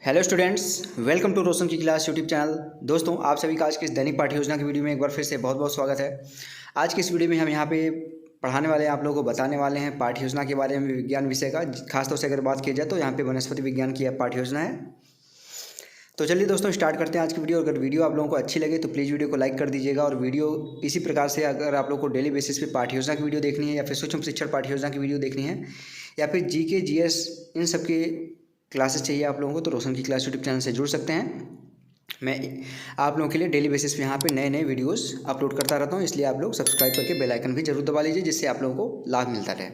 Hello students, welcome to रोशन की class YouTube channel. दोस्तों, आप सभी का आज की इस दैनिक पाठ्य योजना की वीडियो में एक बार फिर से बहुत बहुत स्वागत है। आज की इस वीडियो में हम यहाँ पे पढ़ाने वाले हैं, आप लोगों को बताने वाले हैं पाठ्य योजना के बारे में, विज्ञान विषय का। खासतौर से अगर बात की जाए तो यहाँ पे वनस्पति विज्ञान की पाठ्य योजना है। तो चलिए दोस्तों, स्टार्ट करते हैं आज की वीडियो। अगर वीडियो आप लोगों को अच्छी लगे तो प्लीज़ वीडियो को लाइक कर दीजिएगा। और वीडियो इसी प्रकार से अगर आप लोग को डेली बेसिस पे पाठ्य योजना की वीडियो देखनी है, या फिर सूक्ष्म शिक्षण पाठ्य योजना की वीडियो देखनी है, या फिर जीके जीएस इन सब के क्लासेस चाहिए आप लोगों को, तो रोशन की क्लास यूट्यूब चैनल से जुड़ सकते हैं। मैं आप लोगों के लिए डेली बेसिस पे यहाँ पे नए नए वीडियोस अपलोड करता रहता हूँ, इसलिए आप लोग सब्सक्राइब करके बेल आइकन भी जरूर दबा लीजिए, जिससे आप लोगों को लाभ मिलता रहे।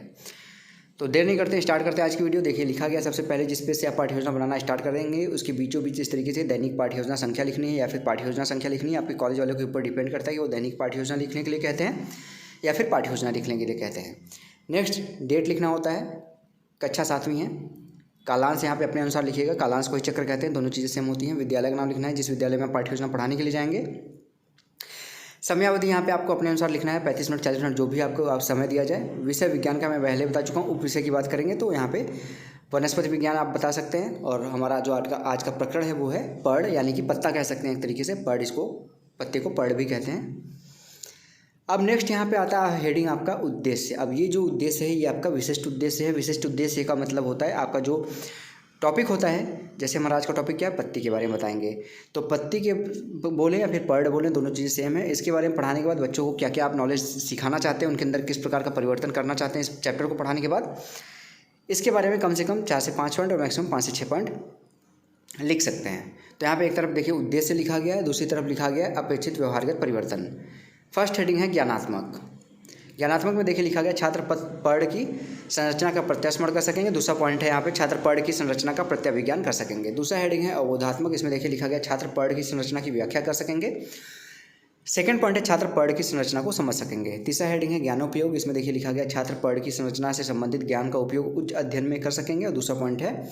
तो देर नहीं करते, स्टार्ट करते हैं आज की वीडियो। देखिए, लिखा गया सबसे पहले जिस पे से आप पाठ्य योजना बनाना स्टार्ट करेंगे, उसके बीचों बीच इस तरीके से दैनिक पाठ्य योजना संख्या लिखनी है, या फिर पाठ्य योजना संख्या लिखनी है। आपके कॉलेज वालों के ऊपर डिपेंड करता है कि वो दैनिक पाठ्य योजना लिखने के लिए कहते हैं या फिर पाठ्य योजना लिखने के लिए कहते हैं। नेक्स्ट, डेट लिखना होता है। कक्षा 7वीं है। कालांश यहाँ पे अपने अनुसार लिखिएगा, कालांश को ही चक्र कहते हैं, दोनों चीज़ें सेम होती हैं। विद्यालय का नाम लिखना है, जिस विद्यालय में पाठ्य योजना पढ़ाने के लिए जाएंगे। समयावधि यहाँ पे आपको अपने अनुसार लिखना है, 35 मिनट 40 मिनट, जो भी आपको आप समय दिया जाए। विषय विज्ञान का मैं पहले बता चुका हूँ। उप विषय की बात करेंगे तो यहाँ पे वनस्पति विज्ञान आप बता सकते हैं। और हमारा जो आज का प्रकरण है वो है पर्ड, यानी कि पत्ता कह सकते हैं एक तरीके से। पर्ड, इसको पत्ते को पर्ड भी कहते हैं। अब नेक्स्ट यहाँ पे आता है हेडिंग आपका उद्देश्य। अब ये जो उद्देश्य है ये आपका विशिष्ट उद्देश्य है। विशिष्ट उद्देश्य का मतलब होता है आपका जो टॉपिक होता है, जैसे हमारा आज का टॉपिक क्या है, पत्ती के बारे में बताएंगे। तो पत्ती के बोले या फिर पर्ड बोले, दोनों चीज़ें सेम है। इसके बारे में पढ़ाने के बाद बच्चों को क्या क्या आप नॉलेज सिखाना चाहते हैं, उनके अंदर किस प्रकार का परिवर्तन करना चाहते हैं इस चैप्टर को पढ़ाने के बाद, इसके बारे में कम से कम 4 से 5 पॉइंट और मैक्सिमम 5 से 6 पॉइंट लिख सकते हैं। तो यहाँ पे एक तरफ देखिए उद्देश्य लिखा गया है, दूसरी तरफ लिखा गया है अपेक्षित व्यवहारगत परिवर्तन। फर्स्ट हेडिंग है ज्ञानात्मक। ज्ञानात्मक में देखिए लिखा गया छात्र पर्ड की संरचना का प्रत्यास्मरण कर सकेंगे। दूसरा पॉइंट है यहाँ पे छात्र पर्ड की संरचना का प्रत्याविज्ञान कर सकेंगे। दूसरा हेडिंग है अवबोधात्मक। इसमें देखिए लिखा गया छात्र पर्ड की संरचना की व्याख्या कर सकेंगे। सेकंड पॉइंट है छात्र पर्ड की संरचना को समझ सकेंगे। तीसरा हेडिंग है ज्ञानोपयोग। इसमें देखिए लिखा गया छात्र पर्ड की संरचना से संबंधित ज्ञान का उपयोग उच्च अध्ययन में कर सकेंगे। और दूसरा पॉइंट है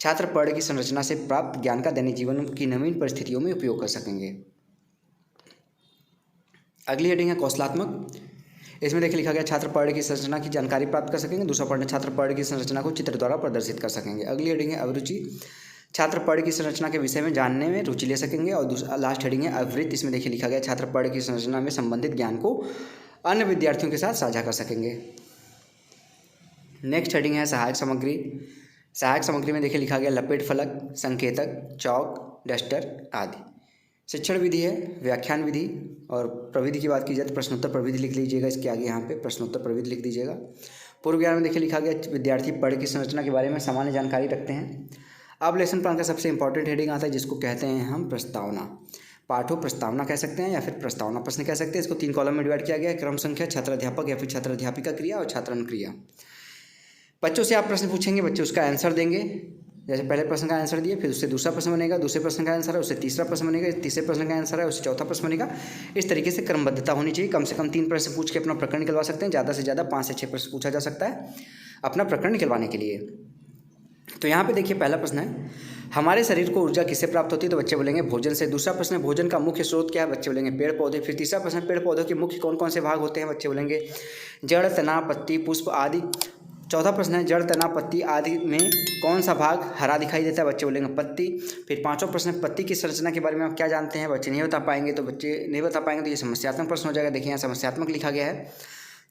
छात्र पर्ड की संरचना से प्राप्त ज्ञान का दैनिक जीवन की नवीन परिस्थितियों में उपयोग कर सकेंगे। अगली हेडिंग है कौशलात्मक। इसमें देखिए लिखा गया छात्र पर्ड की संरचना की जानकारी प्राप्त कर सकेंगे। दूसरा पॉइंट है छात्र पर्ड की संरचना को चित्र द्वारा प्रदर्शित कर सकेंगे। अगली हेडिंग है अभिरुचि। छात्र पर्ड की संरचना के विषय में जानने में रुचि ले सकेंगे। और दूसरा लास्ट हेडिंग है अवृत्त। इसमें देखिए लिखा गया छात्र पर्ड की संरचना में संबंधित ज्ञान को अन्य विद्यार्थियों के साथ साझा कर सकेंगे। नेक्स्ट हेडिंग है सहायक सामग्री। सहायक सामग्री में देखिए लिखा गया लपेट फलक, संकेतक, चौक, डस्टर आदि। शिक्षण विधि है व्याख्यान विधि। और प्रविधि की बात की जाए तो प्रश्नोत्तर प्रविधि लिख लीजिएगा, इसके आगे यहाँ पे प्रश्नोत्तर प्रविधि लिख दीजिएगा। पूर्व ज्ञान में देखिए लिखा गया विद्यार्थी पर्ड की संरचना के बारे में सामान्य जानकारी रखते हैं। अब लेसन प्लान का सबसे इंपॉर्टेंट हेडिंग आता है, जिसको कहते हैं हम प्रस्तावना। पाठो प्रस्तावना कह सकते हैं या फिर प्रस्तावना प्रश्न कह सकते हैं। इसको 3 कॉलम में डिवाइड किया गया है, क्रम संख्या, छात्राध्यापक या फिर छात्राध्यापिका क्रिया और छात्रान क्रिया। बच्चों से आप प्रश्न पूछेंगे, बच्चे उसका आंसर देंगे। जैसे पहले प्रश्न का आंसर दिए, फिर उससे दूसरा प्रश्न बनेगा, दूसरे प्रश्न का आंसर है उससे तीसरा प्रश्न बनेगा, तीसरे प्रश्न का आंसर है उससे चौथा प्रश्न बनेगा। इस तरीके से क्रमबद्धता होनी चाहिए। कम से कम 3 प्रश्न पूछ के अपना प्रकरण निकलवा सकते हैं। ज़्यादा से ज़्यादा 5 से 6 प्रश्न पूछा जा सकता है अपना प्रकरण निकलवाने के लिए। तो यहाँ पे देखिए पहला प्रश्न है हमारे शरीर को ऊर्जा किससे प्राप्त होती है, तो बच्चे बोलेंगे भोजन से। दूसरा प्रश्न है भोजन का मुख्य स्रोत क्या है, बच्चे बोलेंगे पेड़ पौधे। फिर तीसरा प्रश्न पेड़ पौधों के मुख्य कौन कौन से भाग होते हैं, बच्चे बोलेंगे जड़, तना, पत्ती, पुष्प आदि। चौथा प्रश्न है जड़, तना, पत्ती आदि में कौन सा भाग हरा दिखाई देता है, बच्चे बोलेंगे पत्ती। फिर पांचवा प्रश्न है पत्ती की संरचना के बारे में आप क्या जानते हैं, बच्चे नहीं बता पाएंगे। तो ये समस्यात्मक प्रश्न हो जाएगा। देखिए यहाँ समस्यात्मक लिखा गया है।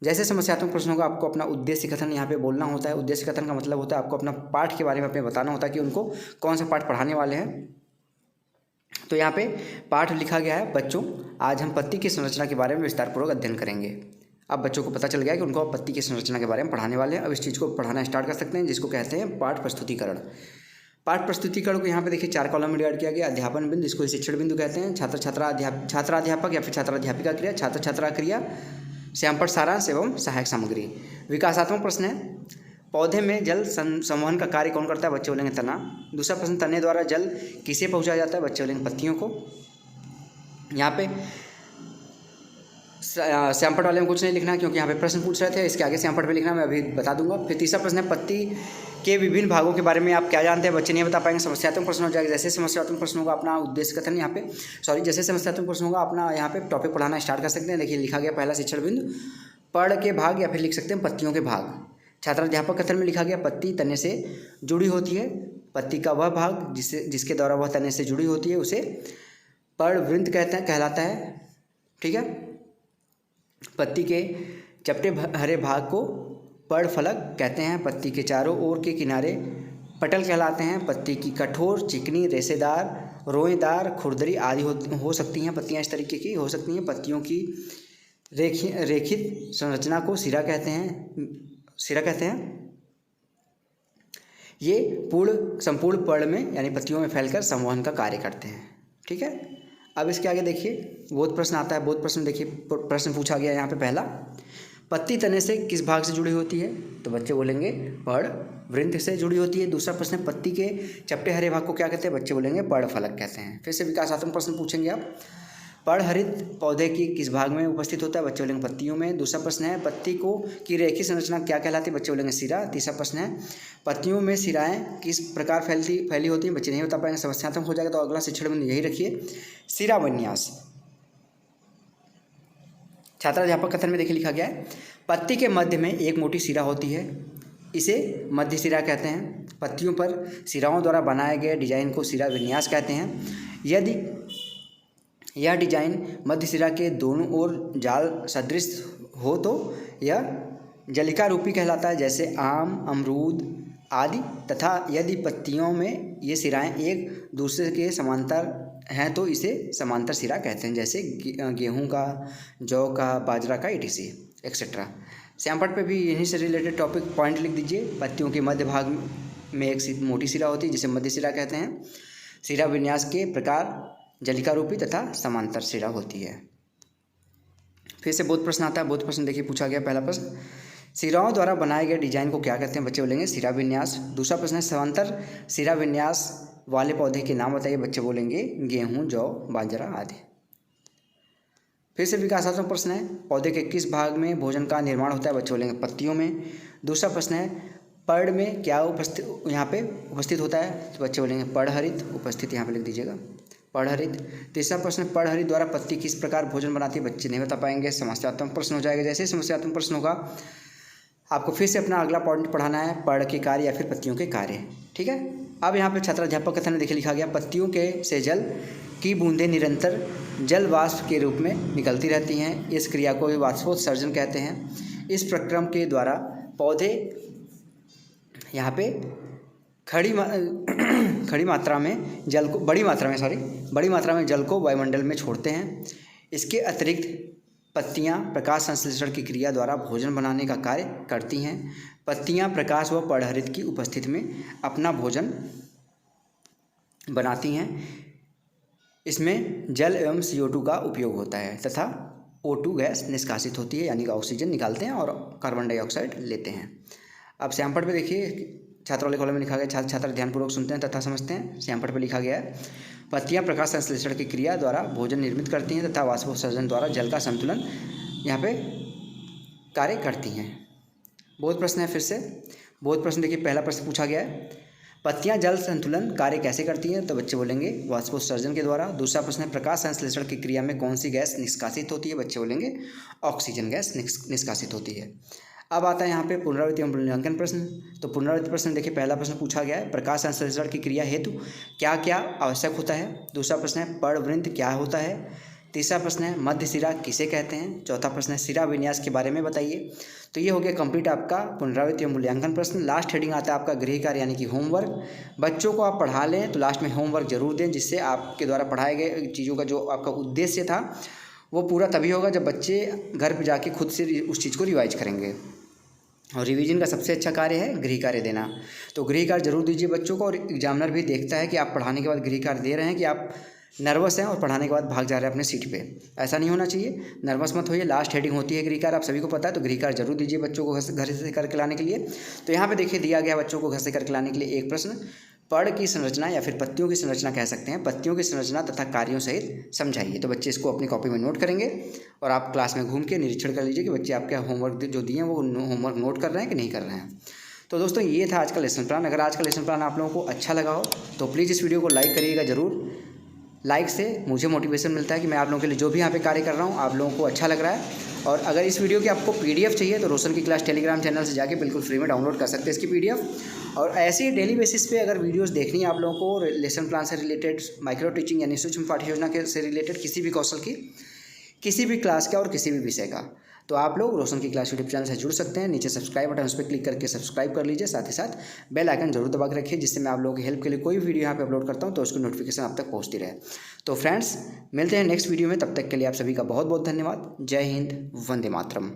जैसे समस्यात्मक प्रश्न होगा आपको अपना उद्देश्य कथन यहाँ पे बोलना होता है। उद्देश्य कथन का मतलब होता है आपको अपना पाठ के बारे में अपने बताना होता है कि उनको कौन सा पाठ पढ़ाने वाले हैं। तो यहाँ पे पाठ लिखा गया है बच्चों आज हम पत्ती की संरचना के बारे में विस्तारपूर्वक अध्ययन करेंगे। अब बच्चों को पता चल गया कि उनको आप पत्ती की संरचना के बारे में पढ़ाने वाले हैं। अब इस चीज़ को पढ़ाना स्टार्ट कर सकते हैं, जिसको कहते हैं पाठ प्रस्तुतिकरण। पाठ प्रस्तुतिकरण को यहाँ पे देखिए 4 कॉलम में डिवाइड किया गया। अध्यापन बिंदु, इसको शिक्षण बिंदु कहते हैं। छात्राध्यापक या फिर छात्राध्यापिका क्रिया, छात्र छात्रा क्रिया, श्यामपट सारांश एवं सहायक सामग्री। विकासात्मक प्रश्न है पौधे में जल संवहन का कार्य कौन करता है, बच्चे बोलेंगे तना। दूसरा प्रश्न तने द्वारा जल किसे पहुँचाया जाता है, बच्चे बोलेंगे पत्तियों को। यहाँ पे श्यामपट वाले में कुछ नहीं लिखना क्योंकि यहाँ पे प्रश्न पूछ रहे थे। इसके आगे श्यामपट में लिखना मैं अभी बता दूंगा। फिर तीसरा प्रश्न है पत्ती के विभिन्न भागों के बारे में आप क्या जानते हैं, बच्चे नहीं बता पाएंगे। समस्यात्मक प्रश्न हो जाएगा। जैसे समस्यात्मक प्रश्न होगा अपना उद्देश्य कथन यहाँ पे जैसे समस्यात्मक प्रश्न होगा अपना यहाँ पे टॉपिक पढ़ाना स्टार्ट कर सकते हैं। देखिए लिखा गया पहला शिक्षण बिंदु पर्ड के भाग या फिर लिख सकते हैं पत्तियों के भाग। छात्राध्यापक कथन में लिखा गया पत्ती तने से जुड़ी होती है। पत्ती का वह भाग जिसके द्वारा वह तने से जुड़ी होती है उसे पर्णवृंत कहलाता है। ठीक है, पत्ती के चपटे हरे भाग को पर्णफलक कहते हैं। पत्ती के चारों ओर के किनारे पटल कहलाते हैं। पत्ती की कठोर, चिकनी, रेशेदार, रोएदार, खुरदरी आदि हो सकती हैं। पत्तियां इस तरीके की हो सकती हैं। पत्तियों की रेखित संरचना को सिरा कहते हैं। ये संपूर्ण पर्ण में यानी पत्तियों में फैलकर संवहन का कार्य करते हैं। ठीक है, अब इसके आगे देखिए बोध प्रश्न आता है। बोध प्रश्न देखिए, प्रश्न पूछा गया यहाँ पे पहला, पत्ती तने से किस भाग से जुड़ी होती है? तो बच्चे बोलेंगे पर्णवृंत से जुड़ी होती है। दूसरा प्रश्न है, पत्ती के चपटे हरे भाग को क्या कहते हैं? बच्चे बोलेंगे पर्णफलक कहते हैं। फिर से विकासात्मक प्रश्न पूछेंगे आप, पर्णहरित पौधे की किस भाग में उपस्थित होता है? बच्चे बोलेंगे पत्तियों में। दूसरा प्रश्न है, पत्ती की रेखीय संरचना क्या कहलाती है? बच्चे बोलेंगे सिरा। तीसरा प्रश्न है, पत्तियों में सिराएं किस प्रकार फैली होती हैं? बच्चे नहीं बता पाएंगे, समस्यात्मक हो जाएगा। तो अगला शिक्षण में यही रखिए, सिरा विन्यास। छात्राध्यापक कथन में देखिए लिखा गया है, पत्ती के मध्य में एक मोटी सिरा होती है, इसे मध्य सिरा कहते हैं। पत्तियों पर सिराओं द्वारा बनाए गए डिजाइन को सिरा विन्यास कहते हैं। यदि यह डिजाइन मध्य सिरा के दोनों ओर जाल सदृश हो तो यह जलिका रूपी कहलाता है, जैसे आम, अमरूद आदि। तथा यदि पत्तियों में ये सिराएं एक दूसरे के समांतर हैं तो इसे समांतर सिरा कहते हैं, जैसे गेहूं का, जौ का, बाजरा का, etc एक्सेट्रा। श्यामपट पे भी यहीं से रिलेटेड टॉपिक पॉइंट लिख दीजिए। पत्तियों के मध्य भाग में एक मोटी सिरा होती है जिसे मध्य सिरा कहते हैं। सिरा विन्यास के प्रकार जलिका रूपी तथा समांतर सिरा होती है। फिर से बोध प्रश्न आता है। बोध प्रश्न देखिए पूछा गया पहला प्रश्न, सिराओं द्वारा बनाए गए डिजाइन को क्या कहते हैं? बच्चे बोलेंगे सिरा विन्यास। दूसरा प्रश्न है, समांतर सिरा विन्यास वाले पौधे के नाम बताइए? बच्चे बोलेंगे गेहूं, जौ, बाजरा आदि। फिर से विकासात्मक प्रश्न है, पौधे के किस भाग में भोजन का निर्माण होता है? बच्चे बोलेंगे पत्तियों में। दूसरा प्रश्न है, पर्ण में क्या यहाँ पे उपस्थित होता है? तो बच्चे बोलेंगे पर्णहरित। उपस्थित यहाँ पे लिख दीजिएगा, पर्णहरित। तीसरा प्रश्न, पर्णहरित द्वारा पत्ती किस प्रकार भोजन बनाती है? बच्चे नहीं बता पाएंगे, समस्यात्मक प्रश्न हो जाएगा। जैसे ही समस्यात्मक प्रश्न होगा आपको फिर से अपना अगला पॉइंट पढ़ाना है, पर्ण के कार्य या फिर पत्तियों के कार्य। ठीक है, अब यहाँ पे छात्राध्यापक कथन में देखिए लिखा गया, पत्तियों के से जल की बूंदें निरंतर जल वाष्प के रूप में निकलती रहती हैं। इस क्रिया को वाष्पोत्सर्जन कहते हैं। इस प्रक्रम के द्वारा पौधे यहाँ पे बड़ी मात्रा में जल को वायुमंडल में छोड़ते हैं। इसके अतिरिक्त पत्तियां प्रकाश संश्लेषण की क्रिया द्वारा भोजन बनाने का कार्य करती हैं। पत्तियां प्रकाश व पर्णहरित की उपस्थिति में अपना भोजन बनाती हैं। इसमें जल एवं CO2 का उपयोग होता है तथा O2 गैस निष्कासित होती है, यानी कि ऑक्सीजन निकालते हैं और कार्बन डाइऑक्साइड लेते हैं। अब श्यामपट पे देखिए छात्र वाले कॉलम में लिखा गया, छात्र ध्यानपूर्वक सुनते हैं तथा समझते हैं। श्यामपट पे लिखा गया है, पत्तियां प्रकाश संश्लेषण की क्रिया द्वारा भोजन निर्मित करती हैं तथा वाष्पोत्सर्जन द्वारा जल का संतुलन यहाँ पे कार्य करती हैं। बोध प्रश्न है। फिर से बोध प्रश्न देखिए, पहला प्रश्न पूछा गया है, पत्तियां जल संतुलन कार्य कैसे करती हैं? तो बच्चे बोलेंगे वाष्पोत्सर्जन के द्वारा। दूसरा प्रश्न है, प्रकाश संश्लेषण की क्रिया में कौन सी गैस निष्कासित होती है? बच्चे बोलेंगे ऑक्सीजन गैस निष्कासित होती है। अब आता है यहाँ पे पुनरावृत्ति एवं मूल्यांकन प्रश्न। तो पुनरावृत्ति प्रश्न देखिए, पहला प्रश्न पूछा गया है, प्रकाश संश्लेषण की क्रिया हेतु क्या क्या आवश्यक होता है? दूसरा प्रश्न है, पर्णवृंत क्या होता है? तीसरा प्रश्न है, मध्य सिरा किसे कहते हैं? चौथा प्रश्न है, सिरा विन्यास के बारे में बताइए। तो ये हो गया कंप्लीट आपका पुनरावृत्ति एवं मूल्यांकन प्रश्न। लास्ट हेडिंग आता है आपका गृह कार्य यानी कि होमवर्क। बच्चों को आप पढ़ा लें तो लास्ट में होमवर्क जरूर दें, जिससे आपके द्वारा पढ़ाए गए चीज़ों का जो आपका उद्देश्य था वो पूरा तभी होगा जब बच्चे घर पर जाके खुद से उस चीज़ को रिवाइज करेंगे। और रिवीजन का सबसे अच्छा कार्य है गृह कार्य देना। तो गृह कार्य जरूर दीजिए बच्चों को, और एग्जामिनर भी देखता है कि आप पढ़ाने के बाद गृह कार्य दे रहे हैं कि आप नर्वस हैं और पढ़ाने के बाद भाग जा रहे हैं अपने सीट पे। ऐसा नहीं होना चाहिए, नर्वस मत होइए। लास्ट हेडिंग होती है गृह कार्य, आप सभी को पता है। तो गृह कार्य जरूर दीजिए बच्चों को घर से करके लाने के लिए। तो यहाँ पे देखिए दिया गया बच्चों को घर से करके लाने के लिए एक प्रश्न, पर्ण की संरचना या फिर पत्तियों की संरचना कह सकते हैं, पत्तियों की संरचना तथा कार्यों सहित समझाइए। तो बच्चे इसको अपनी कॉपी में नोट करेंगे और आप क्लास में घूम के निरीक्षण कर लीजिए कि बच्चे आपके होमवर्क जो दिए हैं वो होमवर्क नोट कर रहे हैं कि नहीं कर रहे हैं। तो दोस्तों ये था आज का लेसन प्लान। अगर आज का लेसन प्लान आप लोगों को अच्छा लगा हो तो प्लीज़ इस वीडियो को लाइक करिएगा ज़रूर। लाइक से मुझे मोटिवेशन मिलता है कि मैं आप लोगों के लिए जो भी यहाँ पे कार्य कर रहा हूँ आप लोगों को अच्छा लग रहा है। और अगर इस वीडियो की आपको PDF चाहिए तो रोशन की क्लास टेलीग्राम चैनल से जाके बिल्कुल फ्री में डाउनलोड कर सकते हैं इसकी PDF। और ऐसे ही डेली बेसिस पे अगर वीडियोस देखनी है आप लोगों को लेसन प्लान से रिलेटेड, माइक्रो टीचिंग यानी सूक्ष्म पाठ्य योजना के से रिलेटेड किसी भी कौशल की, किसी भी क्लास का और किसी भी विषय का, तो आप लोग रोशन की क्लास यूट्यूब चैनल से जुड़ सकते हैं। नीचे सब्सक्राइब बटन उस पर क्लिक करके सब्सक्राइब कर लीजिए, साथ ही साथ बेल आइकन जरूर दबा के रखिए, जिससे मैं आप लोगों की हेल्प के लिए कोई भी वीडियो यहाँ पे अपलोड करता हूँ तो उसकी नोटिफिकेशन आप तक पहुँचती रहे। तो फ्रेंड्स, मिलते हैं नेक्स्ट वीडियो में, तब तक के लिए आप सभी का बहुत बहुत धन्यवाद। जय हिंद, वंदे मातरम।